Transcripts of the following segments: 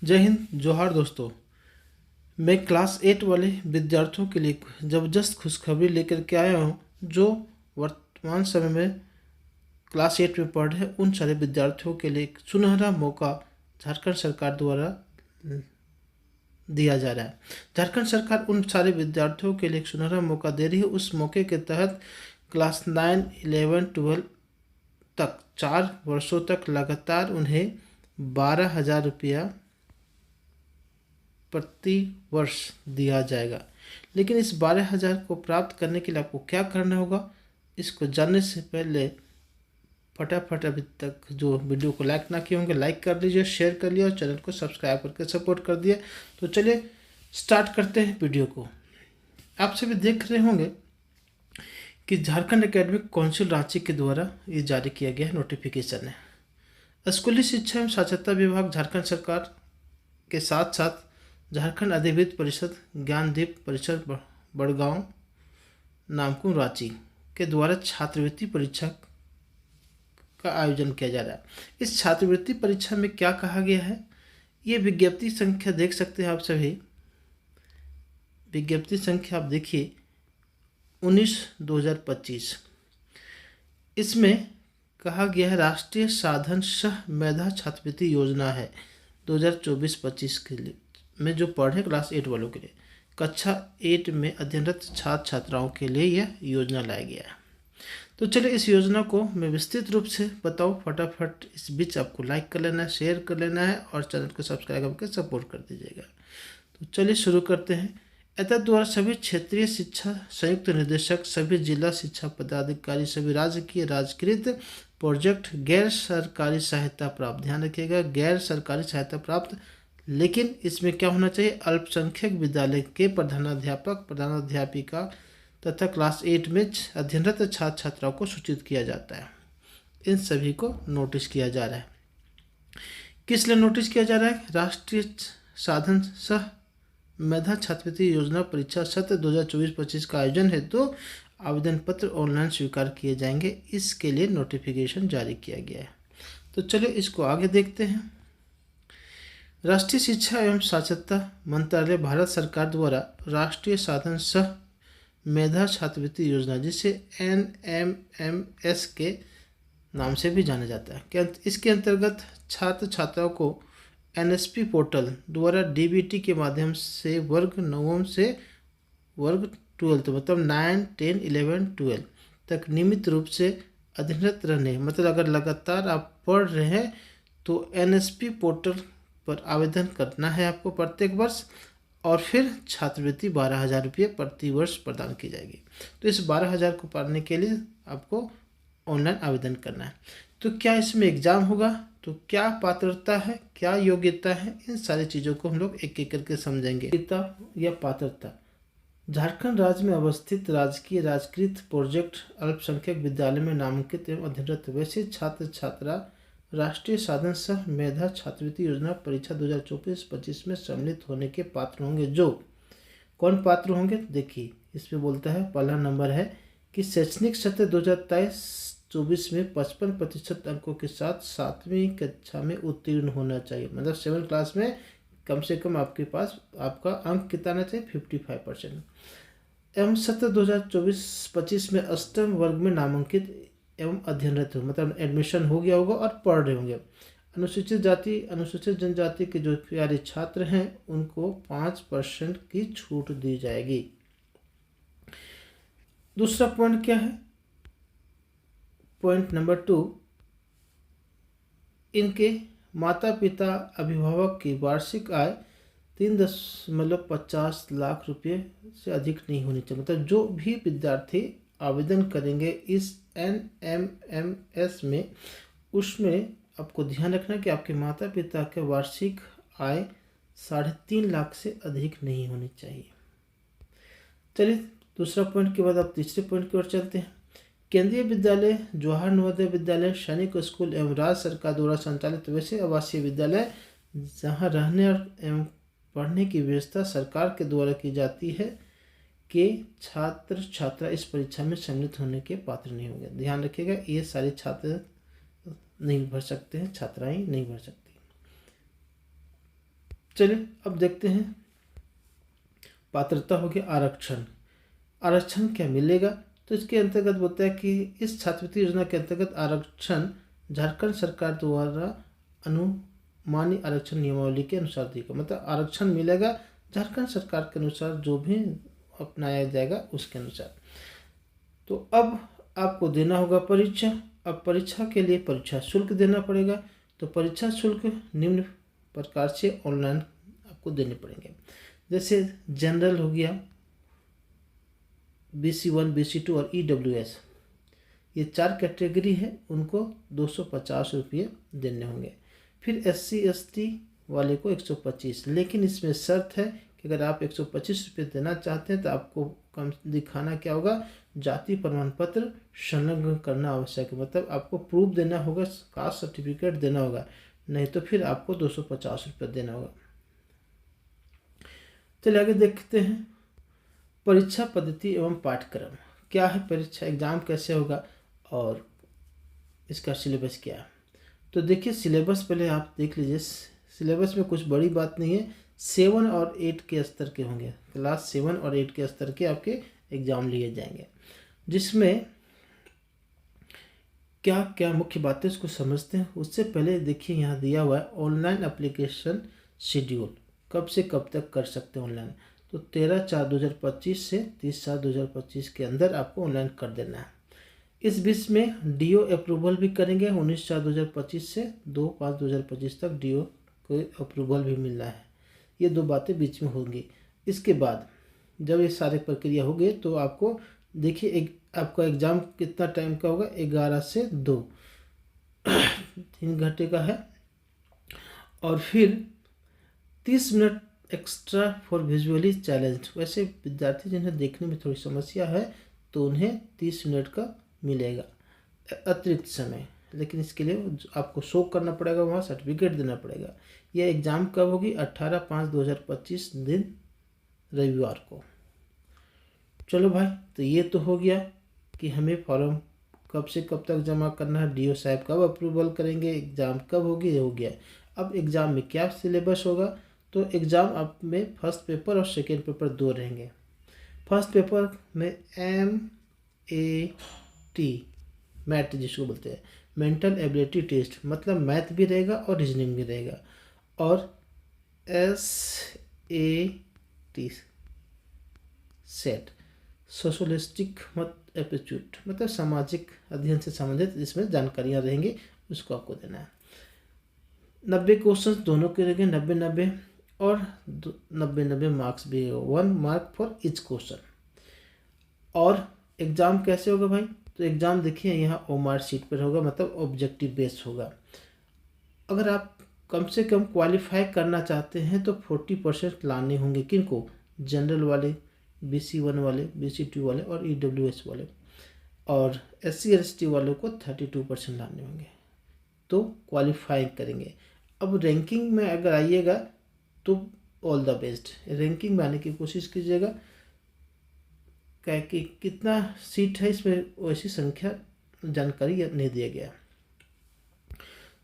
जय हिंद, जोहार दोस्तों। मैं क्लास 8 वाले विद्यार्थियों के लिए ज़बरदस्त खुशखबरी लेकर के आया हूँ। जो वर्तमान समय में क्लास 8 में पढ़ रहे उन सारे विद्यार्थियों के लिए एक सुनहरा मौका झारखंड सरकार द्वारा दिया जा रहा है। झारखंड सरकार उन सारे विद्यार्थियों के लिए एक सुनहरा मौका दे रही है। उस मौके के तहत क्लास 9, 11, 12 तक 4 वर्षों तक लगातार उन्हें 12,000 रुपया प्रति वर्ष दिया जाएगा। लेकिन इस 12,000 को प्राप्त करने के लिए आपको क्या करना होगा, इसको जानने से पहले फटाफट अभी तक जो वीडियो को लाइक ना किए होंगे लाइक कर लीजिए, शेयर कर लिया और चैनल को सब्सक्राइब करके सपोर्ट कर दिए। तो चलिए स्टार्ट करते हैं वीडियो को। आप सभी देख रहे होंगे कि झारखंड एकेडमिक काउंसिल रांची के द्वारा ये जारी किया गया नोटिफिकेशन है। स्कूली शिक्षा एवं साक्षरता विभाग झारखंड सरकार के साथ साथ झारखंड अधिविद्य परिषद ज्ञानदीप परिसर बड़गांव नामकुम रांची के द्वारा छात्रवृत्ति परीक्षा का आयोजन किया जा रहा है। इस छात्रवृत्ति परीक्षा में क्या कहा गया है, ये विज्ञप्ति संख्या देख सकते हैं आप सभी। विज्ञप्ति संख्या आप देखिए 19/2025। इसमें कहा गया है राष्ट्रीय साधन सह मेधा छात्रवृत्ति योजना है 2024-25 के लिए में जो पढ़े क्लास 8 वालों के लिए कक्षा 8 में अध्ययनरत छात्र छात्राओं के लिए यह योजना लाया गया है। तो चलिए इस योजना को मैं विस्तृत रूप से बताऊं। फटाफट इस बीच आपको लाइक कर लेना है, शेयर कर लेना है और चैनल को सब्सक्राइब करके सपोर्ट कर दीजिएगा। तो चलिए शुरू करते हैं। एतद द्वारा सभी क्षेत्रीय शिक्षा संयुक्त निदेशक, सभी जिला शिक्षा पदाधिकारी, सभी राजकीय राजकृत प्रोजेक्ट गैर सरकारी सहायता प्राप्त, ध्यान रखिएगा गैर सरकारी सहायता प्राप्त, लेकिन इसमें क्या होना चाहिए, अल्पसंख्यक विद्यालय के प्रधानाध्यापक, प्रधानाध्यापिका तथा क्लास 8 में अध्ययनरत छात्र छात्राओं को सूचित किया जाता है। इन सभी को नोटिस किया जा रहा है। किस लिए नोटिस किया जा रहा है, राष्ट्रीय साधन सह मेधा छात्रवृत्ति योजना परीक्षा सत्र 2024-25 का आयोजन है तो आवेदन पत्र ऑनलाइन स्वीकार किए जाएंगे। इसके लिए नोटिफिकेशन जारी किया गया है। तो चलिए इसको आगे देखते हैं। राष्ट्रीय शिक्षा एवं साक्षरता मंत्रालय भारत सरकार द्वारा राष्ट्रीय साधन सह मेधा छात्रवृत्ति योजना, जिसे NMMS के नाम से भी जाना जाता है, क्या इसके अंतर्गत छात्र छात्राओं को NSP पोर्टल द्वारा DBT के माध्यम से वर्ग 9 से वर्ग 12 मतलब 9, 10, 11, 12 तक नियमित रूप से अध्ययनरत रहने, मतलब अगर लगातार आप पढ़ रहे हैं तो NSP पोर्टल पर आवेदन करना है आपको प्रत्येक वर्ष और फिर छात्रवृत्ति 12,000 रुपये प्रति वर्ष प्रदान की जाएगी। तो इस 12,000 को पाने के लिए आपको ऑनलाइन आवेदन करना है। तो क्या इसमें एग्ज़ाम होगा, तो क्या पात्रता है, क्या योग्यता है, इन सारी चीज़ों को हम लोग एक एक करके समझेंगे। योग्यता या पात्रता, झारखंड राज्य में अवस्थित राजकीय राजकृत प्रोजेक्ट अल्पसंख्यक विद्यालय में नामांकित एवं अध्ययनरत वैसे छात्र छात्रा राष्ट्रीय साधन सह मेधा छात्रवृत्ति योजना परीक्षा 2024-25 में सम्मिलित होने के पात्र होंगे। जो कौन पात्र होंगे, देखिए इसमें बोलता है पहला नंबर है कि शैक्षणिक सत्र 2023-24 में 55% अंकों के साथ 7वीं कक्षा में उत्तीर्ण होना चाहिए। मतलब 7th क्लास में कम से कम आपके पास आपका अंक कितना आना चाहिए, 55%। एवं सत्र 2024-25 में अष्टम वर्ग में नामांकित एवं अध्ययनरत हो, मतलब एडमिशन हो गया होगा और पढ़ रहे होंगे। अनुसूचित जाति अनुसूचित जनजाति के जो प्यारे छात्र हैं उनको 5% की छूट दी जाएगी। दूसरा पॉइंट क्या है, पॉइंट नंबर 2, इनके माता पिता अभिभावक की वार्षिक आय 3.50 लाख रुपये से अधिक नहीं होनी चाहिए। मतलब जो भी विद्यार्थी आवेदन करेंगे इस NMMS में, उसमें आपको ध्यान रखना कि आपके माता पिता के वार्षिक आय 3.5 लाख से अधिक नहीं होनी चाहिए। चलिए दूसरा पॉइंट के बाद आप तीसरे पॉइंट की ओर चलते हैं। केंद्रीय विद्यालय, जवाहर नवोदय विद्यालय, सैनिक स्कूल एवं राज्य सरकार द्वारा संचालित वैसे आवासीय विद्यालय जहां रहने एवं पढ़ने की व्यवस्था सरकार के द्वारा की जाती है के छात्र छात्रा इस परीक्षा में सम्मिलित होने के पात्र नहीं होंगे। ध्यान रखिएगा ये सारे छात्र नहीं भर सकते हैं, छात्राएं नहीं भर सकती। चलिए अब देखते हैं, पात्रता हो गया आरक्षण। आरक्षण क्या मिलेगा, तो इसके अंतर्गत बोलता है कि इस छात्रवृत्ति योजना के अंतर्गत आरक्षण झारखंड सरकार द्वारा अनुमानी आरक्षण नियमावली के अनुसार देगा। मतलब आरक्षण मिलेगा झारखंड सरकार के अनुसार, जो भी अपनाया जाएगा उसके अनुसार। तो अब आपको देना होगा परीक्षा। अब परीक्षा के लिए परीक्षा शुल्क देना पड़ेगा। तो परीक्षा शुल्क निम्न प्रकार से ऑनलाइन आपको देने पड़ेंगे। जैसे जनरल हो गया, BC1, BC2 और EWS, ये 4 कैटेगरी है, उनको 250 रुपये देने होंगे। फिर SC ST वाले को 125, लेकिन इसमें शर्त है कि अगर आप 125 रुपये देना चाहते हैं तो आपको कम दिखाना क्या होगा, जाति प्रमाण पत्र संलग्न करना आवश्यक है। मतलब आपको प्रूफ देना होगा, कास्ट सर्टिफिकेट देना होगा, नहीं तो फिर आपको 250 रुपये देना होगा। चलिए आगे देखते हैं, परीक्षा पद्धति एवं पाठ्यक्रम क्या है, परीक्षा एग्जाम कैसे होगा और इसका सिलेबस क्या है। तो देखिए सिलेबस पहले आप देख लीजिए। सिलेबस में कुछ बड़ी बात नहीं है, 7 और 8 के स्तर के होंगे। क्लास 7 और 8 के स्तर के आपके एग्जाम लिए जाएंगे, जिसमें क्या क्या मुख्य बातें उसको समझते हैं। उससे पहले देखिए यहाँ दिया हुआ है ऑनलाइन एप्लीकेशन शेड्यूल, कब से कब तक कर सकते हैं ऑनलाइन। तो 13/4/2025 से 30/4/2025 के अंदर आपको ऑनलाइन कर देना है। इस बीच में DO अप्रूवल भी करेंगे, 19/4/2025 से 2/5/2025 तक DO को अप्रूवल भी मिलना है। ये 2 बातें बीच में होंगी। इसके बाद जब ये सारी प्रक्रिया हो गई तो आपको देखिए आपका एग्ज़ाम कितना टाइम का होगा, 11 से 2 3 घंटे का है। और फिर 30 minute extra for visually challenge. वैसे विद्यार्थी जिन्हें देखने में थोड़ी समस्या है तो उन्हें 30 मिनट का मिलेगा अतिरिक्त समय, लेकिन इसके लिए आपको शो करना पड़ेगा, वहाँ सर्टिफिकेट देना पड़ेगा। यह एग्ज़ाम कब होगी, 18/5/2025 दिन रविवार को। चलो भाई, तो ये तो हो गया कि हमें फॉर्म कब से कब तक जमा करना है, DO साहब कब अप्रूवल करेंगे, एग्ज़ाम कब होगी, ये हो गया। अब एग्ज़ाम में क्या सिलेबस होगा, तो एग्ज़ाम आप में फर्स्ट पेपर और सेकेंड पेपर 2 रहेंगे। फर्स्ट पेपर में MAT मैथ जिसको बोलते हैं, मेंटल एबिलिटी टेस्ट, मतलब मैथ भी रहेगा और रीजनिंग भी रहेगा। और SAT सेट सोशलिस्टिक एप्टीट्यूड, मतलब सामाजिक अध्ययन से संबंधित जिसमें जानकारियाँ रहेंगी, उसको आपको देना है। 90 क्वेश्चन दोनों के रहेंगे, 90-90 और 90-90 मार्क्स भी हो, 1 मार्क फॉर ईच क्वेश्चन। और एग्ज़ाम कैसे होगा भाई, तो एग्ज़ाम देखिए यहाँ OMR शीट पर होगा, मतलब ऑब्जेक्टिव बेस्ड होगा। अगर आप कम से कम क्वालिफाई करना चाहते हैं तो 40% लाने होंगे। किनको, जनरल वाले, BC1 वाले, BC2 वाले और EWS वाले। और SC ST वालों को 32% लाने होंगे, तो क्वालिफाई करेंगे। अब रैंकिंग में अगर आइएगा तो ऑल द बेस्ट, रैंकिंग में आने की कोशिश कीजिएगा। क्या कि कितना सीट है इसमें वैसी संख्या जानकारी नहीं दिया गया।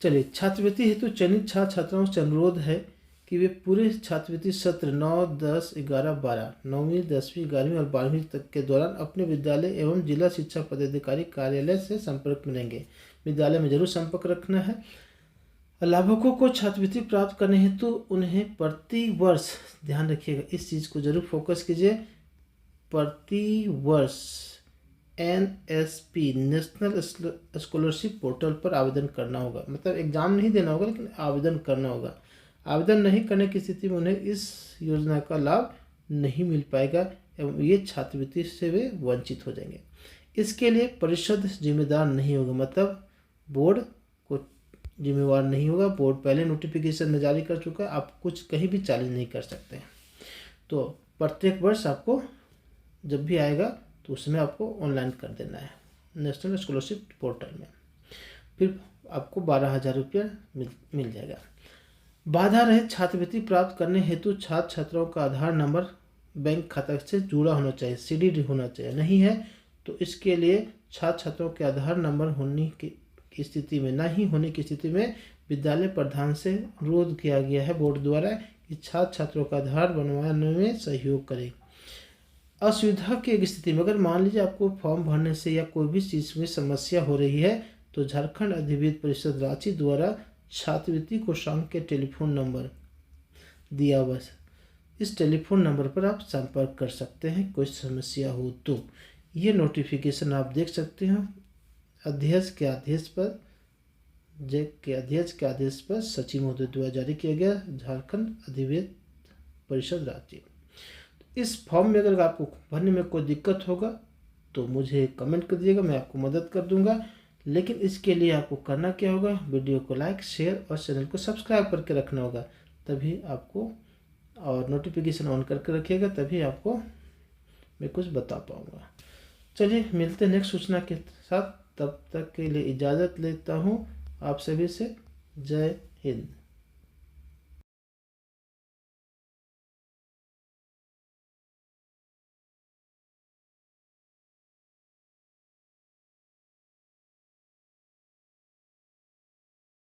चलिए, छात्रवृत्ति हेतु चयनित छात्र छात्राओं से अनुरोध है कि वे पूरे छात्रवृत्ति सत्र 9, 10, 11, 12, 9वीं, 10वीं, 11वीं और 12वीं तक के दौरान अपने विद्यालय एवं जिला शिक्षा पदाधिकारी कार्यालय से संपर्क में रहेंगे। विद्यालय में जरूर संपर्क रखना है। लाभुकों को छात्रवृत्ति प्राप्त करने हेतु उन्हें प्रति वर्ष, ध्यान रखिएगा इस चीज़ को जरूर फोकस कीजिए, प्रति वर्ष NSP नेशनल स्कॉलरशिप पोर्टल पर आवेदन करना होगा। मतलब एग्ज़ाम नहीं देना होगा, लेकिन आवेदन करना होगा। आवेदन नहीं करने की स्थिति में उन्हें इस योजना का लाभ नहीं मिल पाएगा एवं ये छात्रवृत्ति से वे वंचित हो जाएंगे। इसके लिए परिषद जिम्मेदार नहीं होगा, मतलब बोर्ड को जिम्मेवार नहीं होगा। बोर्ड पहले नोटिफिकेशन में जारी कर चुका है, आप कुछ कहीं भी चैलेंज नहीं कर सकते हैं। तो प्रत्येक वर्ष आपको जब भी आएगा तो उसमें आपको ऑनलाइन कर देना है नेशनल स्कॉलरशिप पोर्टल में। फिर आपको 12,000 रुपया मिल जाएगा। बाधा रहित छात्रवृत्ति प्राप्त करने हेतु छात्र छात्राओं का आधार नंबर बैंक खाता से जुड़ा होना चाहिए, CDD होना चाहिए। नहीं है तो इसके लिए छात्र छात्राओं के आधार नंबर होने की स्थिति में, नहीं होने की स्थिति में विद्यालय प्रधान से अनुरोध किया गया है बोर्ड द्वारा कि छात्र छात्रों का आधार बनवाने में सहयोग करें। असुविधा की एक स्थिति में अगर मान लीजिए आपको फॉर्म भरने से या कोई भी चीज़ में समस्या हो रही है तो झारखंड अधिविद्य परिषद रांची द्वारा छात्रवृत्ति कोषांग के टेलीफोन नंबर दिया हुआ है, इस टेलीफोन नंबर पर आप संपर्क कर सकते हैं कोई समस्या हो तो। ये नोटिफिकेशन आप देख सकते हैं अध्यक्ष के आदेश पर सचिव महोदय द्वारा जारी किया गया, झारखंड अधिविद्य परिषद रांची। इस फॉर्म में अगर आपको भरने में कोई दिक्कत होगा तो मुझे कमेंट कर दीजिएगा, मैं आपको मदद कर दूंगा। लेकिन इसके लिए आपको करना क्या होगा, वीडियो को लाइक शेयर और चैनल को सब्सक्राइब करके रखना होगा, तभी आपको, और नोटिफिकेशन ऑन करके रखिएगा, तभी आपको मैं कुछ बता पाऊँगा। चलिए मिलते हैं नेक्स्ट सूचना के साथ, तब तक के लिए इजाज़त लेता हूँ आप सभी से। जय हिंद।